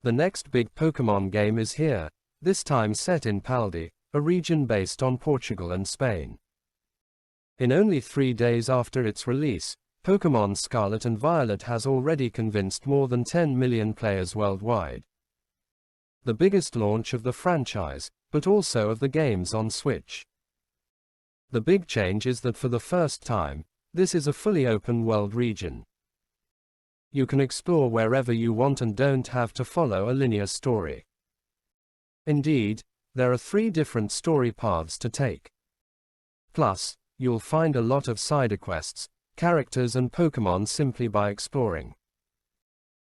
The next big Pokémon game is here, this time set in Paldi, a region based on Portugal and Spain. In only 3 days after its release, Pokémon Scarlet and Violet has already convinced more than 10 million players worldwide. The biggest launch of the franchise, but also of the games on Switch. The big change is that for the first time, this is a fully open world region. You can explore wherever you want and don't have to follow a linear story. Indeed, there are 3 different story paths to take. Plus, you'll find a lot of side quests, characters and Pokémon simply by exploring.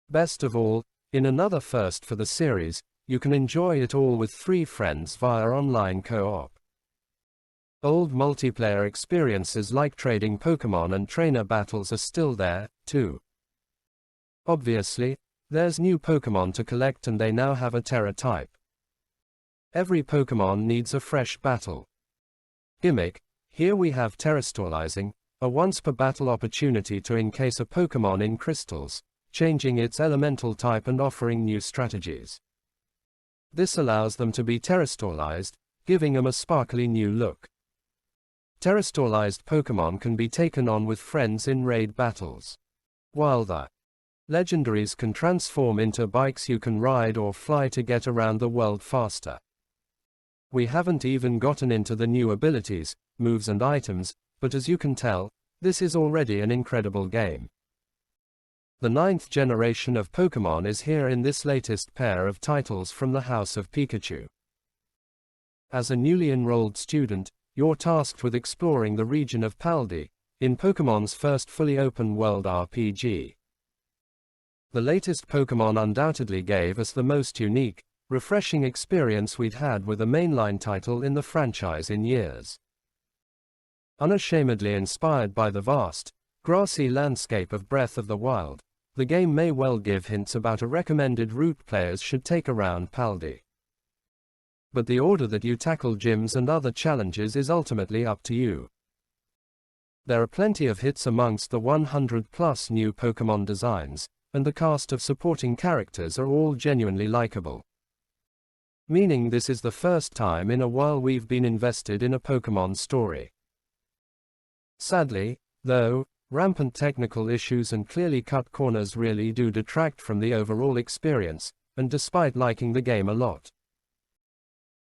Best of all, in another first for the series, you can enjoy it all with 3 friends via online co-op. Old multiplayer experiences like trading Pokémon and trainer battles are still there, too. Obviously, there's new Pokémon to collect and they now have a Terra type. Every Pokémon needs a fresh battle. Gimmick, here we have Terastallizing, a once per battle opportunity to encase a Pokémon in crystals, changing its elemental type and offering new strategies. This allows them to be terastallized, giving them a sparkly new look. Terastallized Pokémon can be taken on with friends in raid battles. While the legendaries can transform into bikes you can ride or fly to get around the world faster. We haven't even gotten into the new abilities, moves and items, but as you can tell, this is already an incredible game. The 9th generation of Pokémon is here in this latest pair of titles from the House of Pikachu. As a newly enrolled student, you're tasked with exploring the region of Paldi, in Pokémon's first fully open world RPG. The latest Pokémon undoubtedly gave us the most unique, refreshing experience we'd had with a mainline title in the franchise in years. Unashamedly inspired by the vast, grassy landscape of Breath of the Wild, the game may well give hints about a recommended route players should take around Paldi. But the order that you tackle gyms and other challenges is ultimately up to you. There are plenty of hits amongst the 100+ new Pokémon designs, and the cast of supporting characters are all genuinely likable. Meaning this is the first time in a while we've been invested in a Pokémon story. Sadly, though, rampant technical issues and clearly cut corners really do detract from the overall experience, and despite liking the game a lot,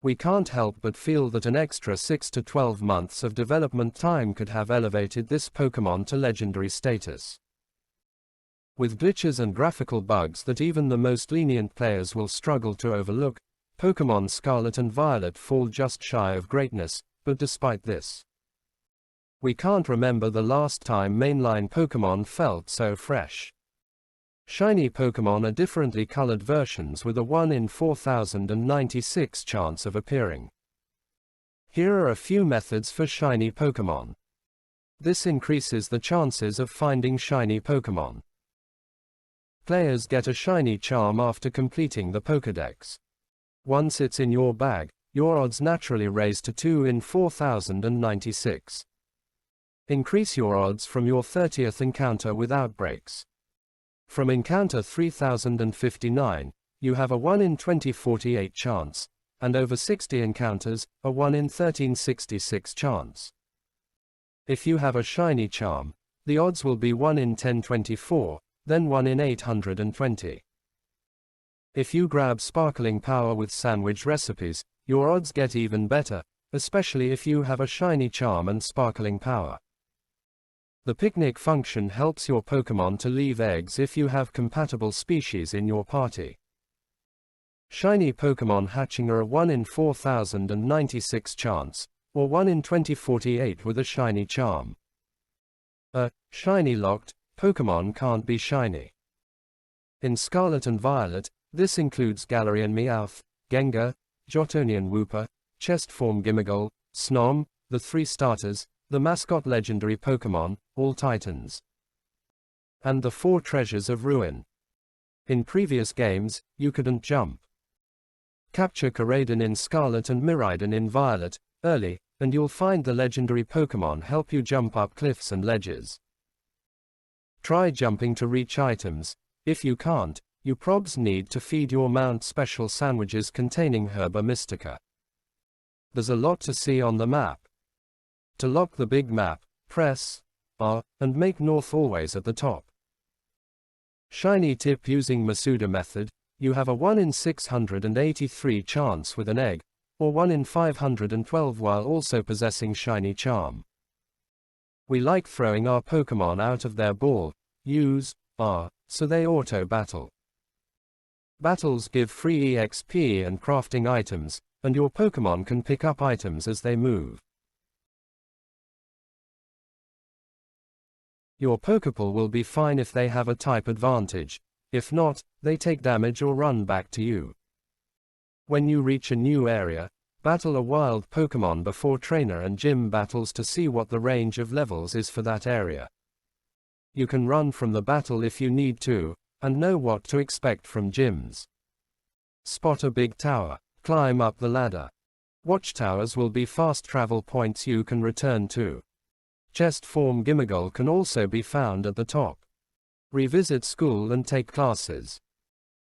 we can't help but feel that an extra 6 to 12 months of development time could have elevated this Pokémon to legendary status. With glitches and graphical bugs that even the most lenient players will struggle to overlook, Pokémon Scarlet and Violet fall just shy of greatness, but despite this, we can't remember the last time mainline Pokémon felt so fresh. Shiny Pokémon are differently colored versions with a 1 in 4096 chance of appearing. Here are a few methods for shiny Pokémon. This increases the chances of finding shiny Pokémon. Players get a shiny charm after completing the Pokédex. Once it's in your bag, your odds naturally raise to 2 in 4096. Increase your odds from your 30th encounter with outbreaks. From encounter 3059, you have a 1 in 2048 chance, and over 60 encounters, a 1 in 1366 chance. If you have a shiny charm, the odds will be 1 in 1024, then 1 in 820. If you grab sparkling power with sandwich recipes, your odds get even better, especially if you have a shiny charm and sparkling power. The picnic function helps your Pokémon to leave eggs if you have compatible species in your party. Shiny Pokémon hatching are a 1 in 4096 chance, or 1 in 2048 with a shiny charm. A shiny locked Pokémon can't be shiny. In Scarlet and Violet, this includes Galarian Meowth, Gengar, Jotonian Wooper, Chestform Gimmighoul, Snom, the 3 starters, the mascot legendary Pokémon, all Titans, and the 4 treasures of Ruin. In previous games, you couldn't jump. Capture Koraidon in Scarlet and Miraidon in Violet, early, and you'll find the legendary Pokémon help you jump up cliffs and ledges. Try jumping to reach items. If you can't, you probs need to feed your mount special sandwiches containing Herba Mystica. There's a lot to see on the map. To lock the big map, press R, and make north always at the top. Shiny tip: using Masuda method, you have a 1 in 683 chance with an egg, or 1 in 512 while also possessing shiny charm. We like throwing our Pokémon out of their ball, use R, so they auto-battle. Battles give free EXP and crafting items, and your Pokémon can pick up items as they move. Your Pokéball will be fine if they have a type advantage, if not, they take damage or run back to you. When you reach a new area, battle a wild Pokémon before trainer and gym battles to see what the range of levels is for that area. You can run from the battle if you need to, and know what to expect from gyms. Spot a big tower, climb up the ladder. Watchtowers will be fast travel points you can return to. Chest form Gimmighoul can also be found at the top. Revisit school and take classes.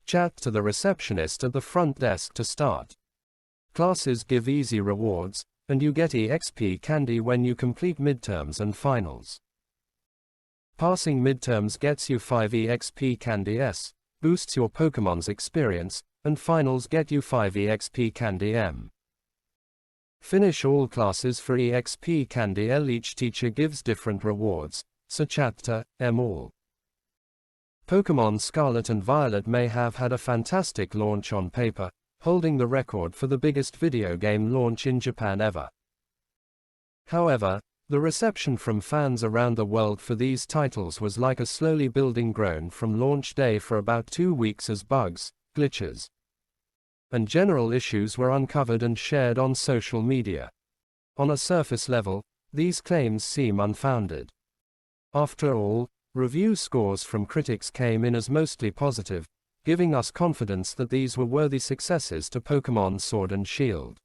Chat to the receptionist at the front desk to start. Classes give easy rewards, and you get EXP candy when you complete midterms and finals. Passing midterms gets you 5 EXP candy S, boosts your Pokémon's experience, and finals get you 5 EXP candy M. Finish all classes for EXP candy L. Each teacher gives different rewards, so chat to M all. Pokémon Scarlet and Violet may have had a fantastic launch on paper, holding the record for the biggest video game launch in Japan ever. However, the reception from fans around the world for these titles was like a slowly building grown from launch day for about 2 weeks as bugs, glitches, and general issues were uncovered and shared on social media. On a surface level, these claims seem unfounded. After all, review scores from critics came in as mostly positive, giving us confidence that these were worthy successors to Pokémon Sword and Shield.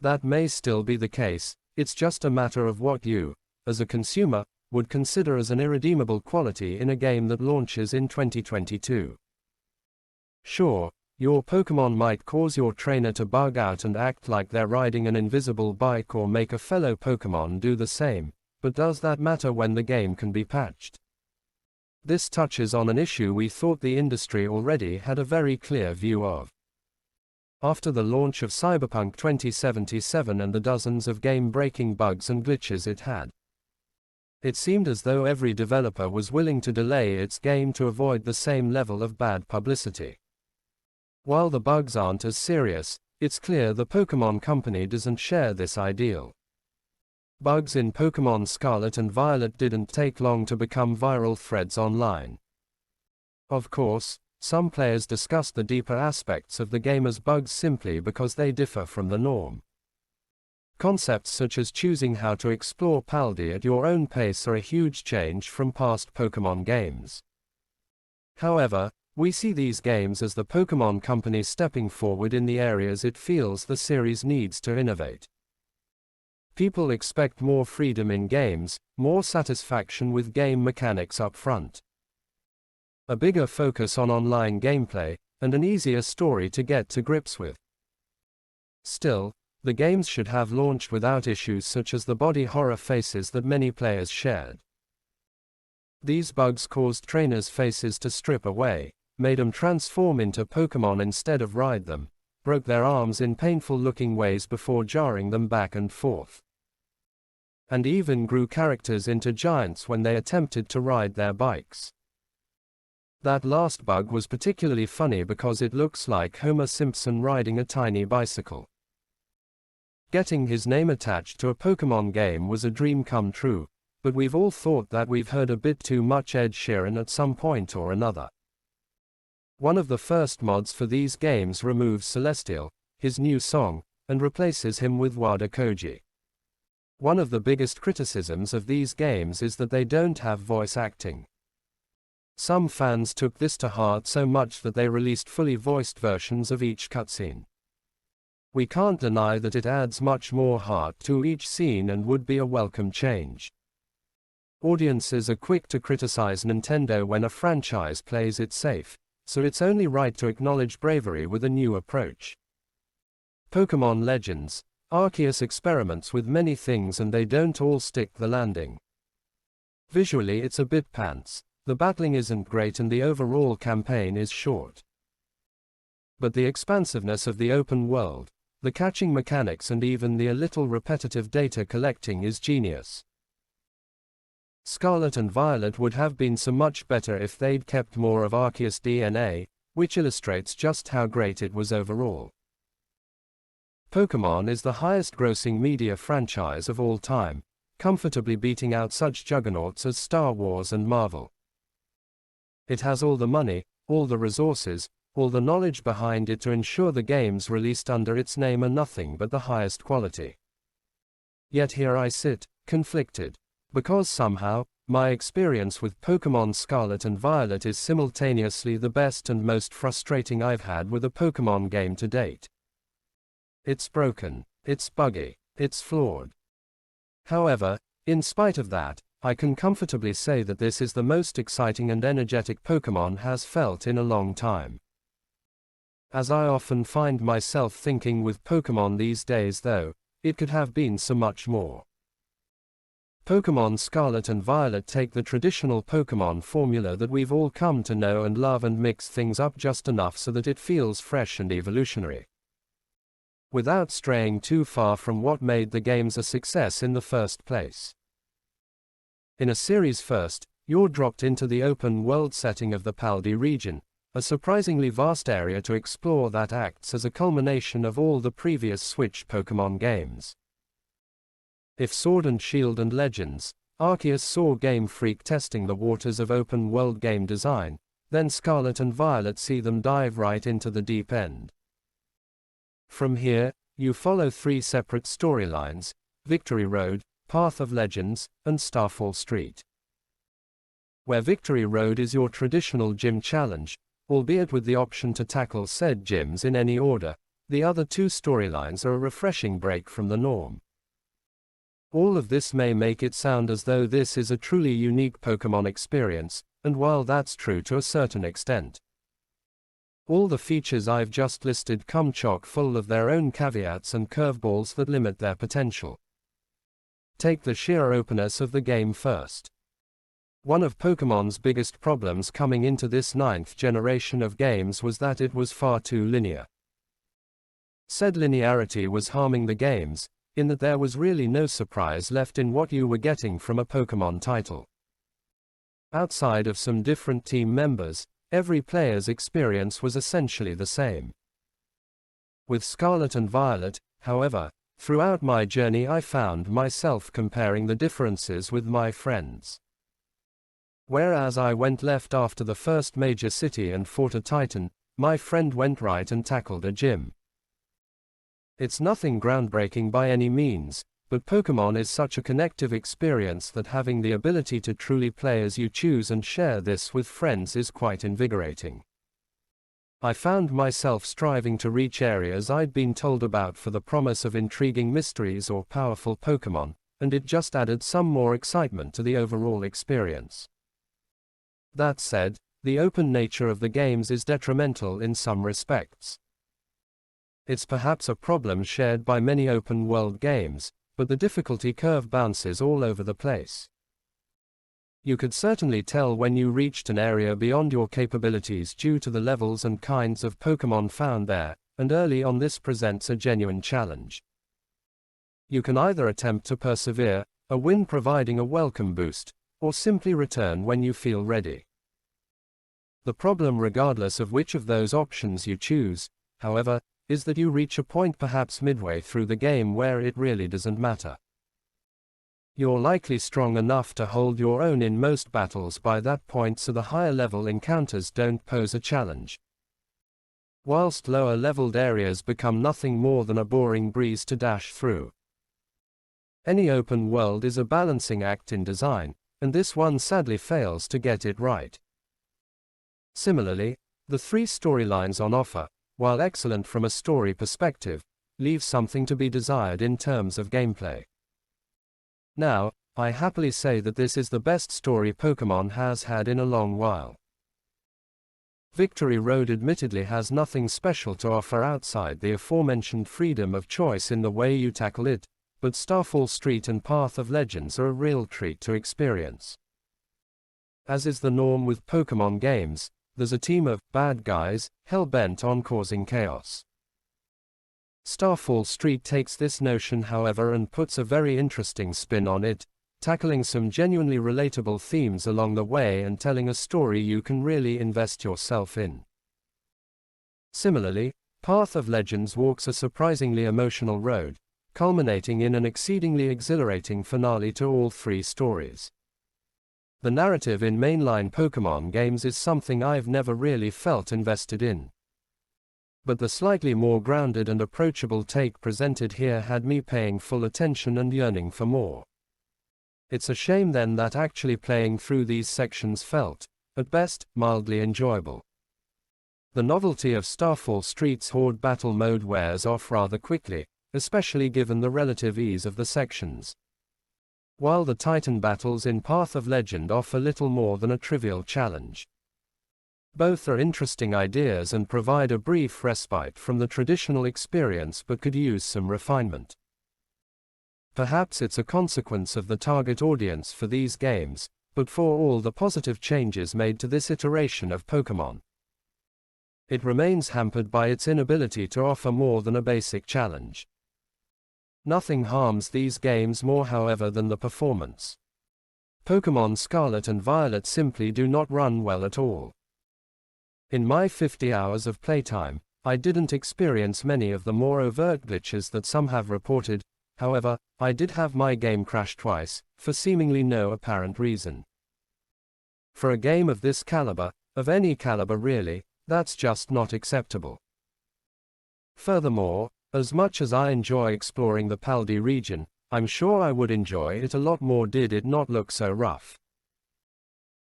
That may still be the case, it's just a matter of what you, as a consumer, would consider as an irredeemable quality in a game that launches in 2022. Sure, your Pokémon might cause your trainer to bug out and act like they're riding an invisible bike or make a fellow Pokémon do the same, but does that matter when the game can be patched? This touches on an issue we thought the industry already had a very clear view of. After the launch of Cyberpunk 2077 and the dozens of game-breaking bugs and glitches it had, it seemed as though every developer was willing to delay its game to avoid the same level of bad publicity. While the bugs aren't as serious, it's clear the Pokémon company doesn't share this ideal. Bugs in Pokémon Scarlet and Violet didn't take long to become viral threads online. Of course, some players discussed the deeper aspects of the game as bugs simply because they differ from the norm. Concepts such as choosing how to explore Paldea at your own pace are a huge change from past Pokémon games. However, we see these games as the Pokémon company stepping forward in the areas it feels the series needs to innovate. People expect more freedom in games, more satisfaction with game mechanics up front, a bigger focus on online gameplay, and an easier story to get to grips with. Still, the games should have launched without issues such as the body horror faces that many players shared. These bugs caused trainers' faces to strip away, made them transform into Pokémon instead of ride them, broke their arms in painful-looking ways before jarring them back and forth, and even grew characters into giants when they attempted to ride their bikes. That last bug was particularly funny because it looks like Homer Simpson riding a tiny bicycle. Getting his name attached to a Pokémon game was a dream come true, but we've all thought that we've heard a bit too much Ed Sheeran at some point or another. One of the first mods for these games removes Celestial, his new song, and replaces him with Wada Koji. One of the biggest criticisms of these games is that they don't have voice acting. Some fans took this to heart so much that they released fully voiced versions of each cutscene. We can't deny that it adds much more heart to each scene and would be a welcome change. Audiences are quick to criticize Nintendo when a franchise plays it safe, so it's only right to acknowledge bravery with a new approach. Pokémon Legends. Arceus experiments with many things and they don't all stick the landing. Visually it's a bit pants, the battling isn't great and the overall campaign is short. But the expansiveness of the open world, the catching mechanics and even the a little repetitive data collecting is genius. Scarlet and Violet would have been so much better if they'd kept more of Arceus DNA, which illustrates just how great it was overall. Pokémon is the highest-grossing media franchise of all time, comfortably beating out such juggernauts as Star Wars and Marvel. It has all the money, all the resources, all the knowledge behind it to ensure the games released under its name are nothing but the highest quality. Yet here I sit, conflicted, because somehow, my experience with Pokémon Scarlet and Violet is simultaneously the best and most frustrating I've had with a Pokémon game to date. It's broken, it's buggy, it's flawed. However, in spite of that, I can comfortably say that this is the most exciting and energetic Pokémon has felt in a long time. As I often find myself thinking with Pokémon these days though, it could have been so much more. Pokémon Scarlet and Violet take the traditional Pokémon formula that we've all come to know and love and mix things up just enough so that it feels fresh and evolutionary, without straying too far from what made the games a success in the first place. In a series first, you're dropped into the open-world setting of the Paldi region, a surprisingly vast area to explore that acts as a culmination of all the previous Switch Pokémon games. If Sword and Shield and Legends, Arceus saw Game Freak testing the waters of open-world game design, then Scarlet and Violet see them dive right into the deep end. From here, you follow 3 separate storylines: Victory Road, Path of Legends, and Starfall Street. Where Victory Road is your traditional gym challenge, albeit with the option to tackle said gyms in any order, the other 2 storylines are a refreshing break from the norm. All of this may make it sound as though this is a truly unique Pokémon experience, and while that's true to a certain extent, all the features I've just listed come chock full of their own caveats and curveballs that limit their potential. Take the sheer openness of the game first. One of Pokémon's biggest problems coming into this 9th generation of games was that it was far too linear. Said linearity was harming the games, in that there was really no surprise left in what you were getting from a Pokémon title. Outside of some different team members, every player's experience was essentially the same. With Scarlet and Violet, however, throughout my journey I found myself comparing the differences with my friends. Whereas I went left after the first major city and fought a Titan, my friend went right and tackled a gym. It's nothing groundbreaking by any means, but Pokémon is such a connective experience that having the ability to truly play as you choose and share this with friends is quite invigorating. I found myself striving to reach areas I'd been told about for the promise of intriguing mysteries or powerful Pokémon, and it just added some more excitement to the overall experience. That said, the open nature of the games is detrimental in some respects. It's perhaps a problem shared by many open-world games, but the difficulty curve bounces all over the place. You could certainly tell when you reached an area beyond your capabilities due to the levels and kinds of Pokémon found there, and early on this presents a genuine challenge. You can either attempt to persevere, a win providing a welcome boost, or simply return when you feel ready. The problem, regardless of which of those options you choose, however, is that you reach a point perhaps midway through the game where it really doesn't matter. You're likely strong enough to hold your own in most battles by that point, so the higher level encounters don't pose a challenge, whilst lower leveled areas become nothing more than a boring breeze to dash through. Any open world is a balancing act in design, and this one sadly fails to get it right. Similarly, the 3 storylines on offer, while excellent from a story perspective, leave something to be desired in terms of gameplay. Now, I happily say that this is the best story Pokémon has had in a long while. Victory Road admittedly has nothing special to offer outside the aforementioned freedom of choice in the way you tackle it, but Starfall Street and Path of Legends are a real treat to experience. As is the norm with Pokémon games, there's a team of bad guys hell-bent on causing chaos. Starfall Street takes this notion, however, and puts a very interesting spin on it, tackling some genuinely relatable themes along the way and telling a story you can really invest yourself in. Similarly, Path of Legends walks a surprisingly emotional road, culminating in an exceedingly exhilarating finale to all three stories. The narrative in mainline Pokémon games is something I've never really felt invested in. But the slightly more grounded and approachable take presented here had me paying full attention and yearning for more. It's a shame then that actually playing through these sections felt, at best, mildly enjoyable. The novelty of Starfall Street's Horde battle mode wears off rather quickly, especially given the relative ease of the sections. While the Titan battles in Path of Legend offer little more than a trivial challenge. Both are interesting ideas and provide a brief respite from the traditional experience but could use some refinement. Perhaps it's a consequence of the target audience for these games, but for all the positive changes made to this iteration of Pokémon, it remains hampered by its inability to offer more than a basic challenge. Nothing harms these games more, however, than the performance. Pokémon Scarlet and Violet simply do not run well at all. In my 50 hours of playtime, I didn't experience many of the more overt glitches that some have reported. However, I did have my game crash twice, for seemingly no apparent reason. For a game of this caliber, of any caliber really, that's just not acceptable. Furthermore, as much as I enjoy exploring the Paldi region, I'm sure I would enjoy it a lot more did it not look so rough.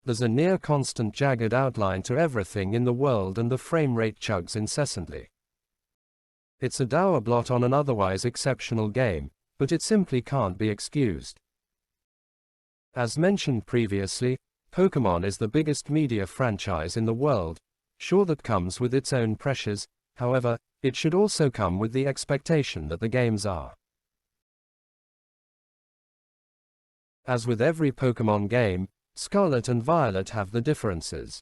There's a near constant jagged outline to everything in the world and the frame rate chugs incessantly. It's a dour blot on an otherwise exceptional game, but it simply can't be excused. As mentioned previously, Pokémon is the biggest media franchise in the world. Sure, that comes with its own pressures, however, it should also come with the expectation that the games are. As with every Pokémon game, Scarlet and Violet have the differences.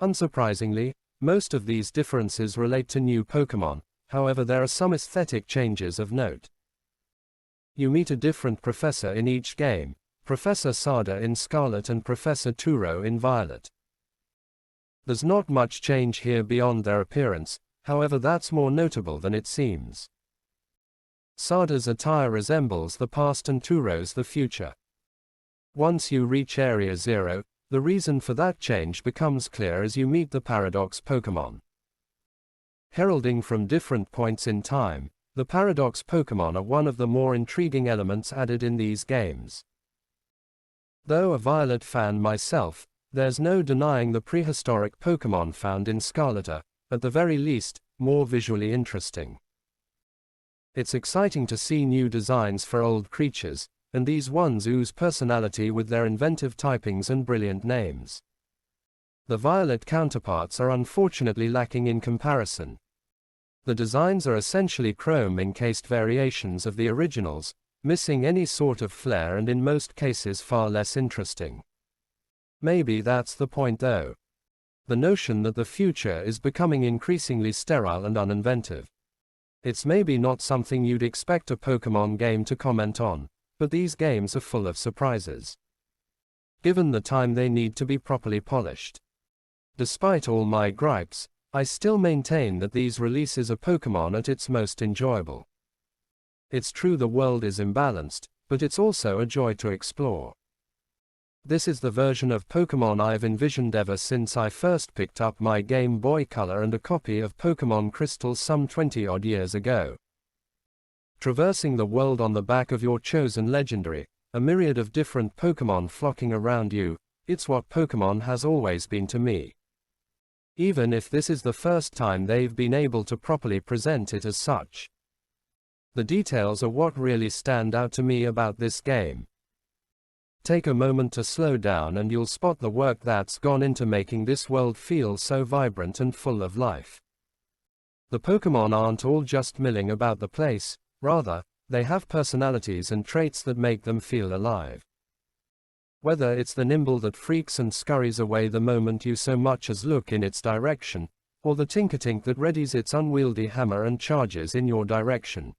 Unsurprisingly, most of these differences relate to new Pokémon, however there are some aesthetic changes of note. You meet a different professor in each game, Professor Sada in Scarlet and Professor Turo in Violet. There's not much change here beyond their appearance, however that's more notable than it seems. Sada's attire resembles the past and Turo's the future. Once you reach Area 0, the reason for that change becomes clear as you meet the Paradox Pokémon. Heralding from different points in time, the Paradox Pokémon are one of the more intriguing elements added in these games. Though a Violet fan myself, there's no denying the prehistoric Pokémon found in Scarlet are, at the very least, more visually interesting. It's exciting to see new designs for old creatures, and these ones ooze personality with their inventive typings and brilliant names. The Violet counterparts are unfortunately lacking in comparison. The designs are essentially chrome-encased variations of the originals, missing any sort of flair and in most cases far less interesting. Maybe that's the point though. The notion that the future is becoming increasingly sterile and uninventive. It's maybe not something you'd expect a Pokémon game to comment on, but these games are full of surprises. Given the time they need to be properly polished. Despite all my gripes, I still maintain that these releases are Pokémon at its most enjoyable. It's true the world is imbalanced, but it's also a joy to explore. This is the version of Pokémon I've envisioned ever since I first picked up my Game Boy Color and a copy of Pokémon Crystal some 20-odd years ago. Traversing the world on the back of your chosen legendary, a myriad of different Pokémon flocking around you, it's what Pokémon has always been to me. Even if this is the first time they've been able to properly present it as such. The details are what really stand out to me about this game. Take a moment to slow down and you'll spot the work that's gone into making this world feel so vibrant and full of life. The Pokémon aren't all just milling about the place, rather, they have personalities and traits that make them feel alive. Whether it's the nimble that freaks and scurries away the moment you so much as look in its direction, or the Tinkatink that readies its unwieldy hammer and charges in your direction,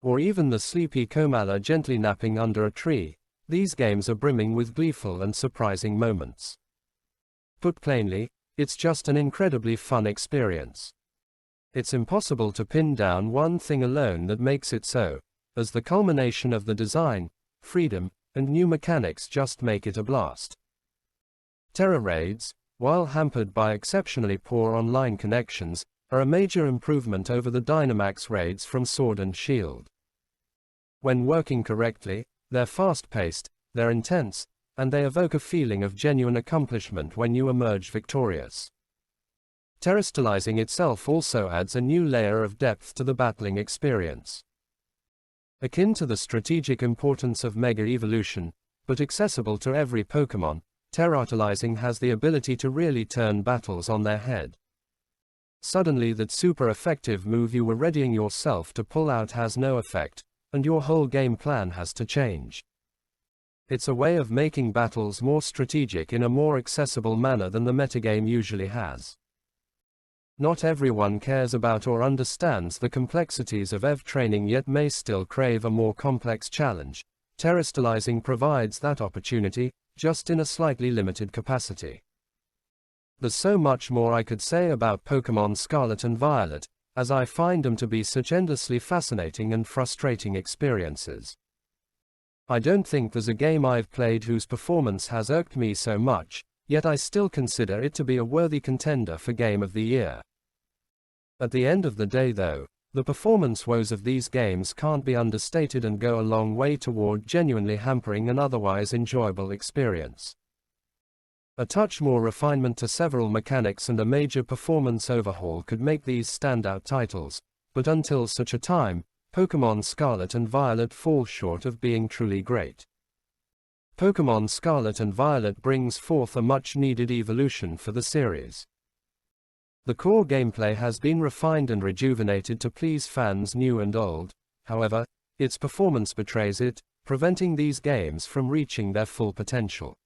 or even the sleepy Komala gently napping under a tree, these games are brimming with gleeful and surprising moments. Put plainly, it's just an incredibly fun experience. It's impossible to pin down one thing alone that makes it so, as the culmination of the design, freedom, and new mechanics just make it a blast. Terra raids, while hampered by exceptionally poor online connections, are a major improvement over the Dynamax raids from Sword and Shield. When working correctly, they're fast-paced, they're intense, and they evoke a feeling of genuine accomplishment when you emerge victorious. Terastallizing itself also adds a new layer of depth to the battling experience. Akin to the strategic importance of Mega Evolution, but accessible to every Pokémon, Terastallizing has the ability to really turn battles on their head. Suddenly that super effective move you were readying yourself to pull out has no effect, and your whole game plan has to change. It's a way of making battles more strategic in a more accessible manner than the metagame usually has. Not everyone cares about or understands the complexities of EV training yet may still crave a more complex challenge. Terastallizing provides that opportunity, just in a slightly limited capacity. There's so much more I could say about Pokémon Scarlet and Violet, as I find them to be such endlessly fascinating and frustrating experiences. I don't think there's a game I've played whose performance has irked me so much, yet I still consider it to be a worthy contender for Game of the Year. At the end of the day though, the performance woes of these games can't be understated and go a long way toward genuinely hampering an otherwise enjoyable experience. A touch more refinement to several mechanics and a major performance overhaul could make these standout titles, but until such a time, Pokémon Scarlet and Violet fall short of being truly great. Pokémon Scarlet and Violet brings forth a much-needed evolution for the series. The core gameplay has been refined and rejuvenated to please fans new and old, however, its performance betrays it, preventing these games from reaching their full potential.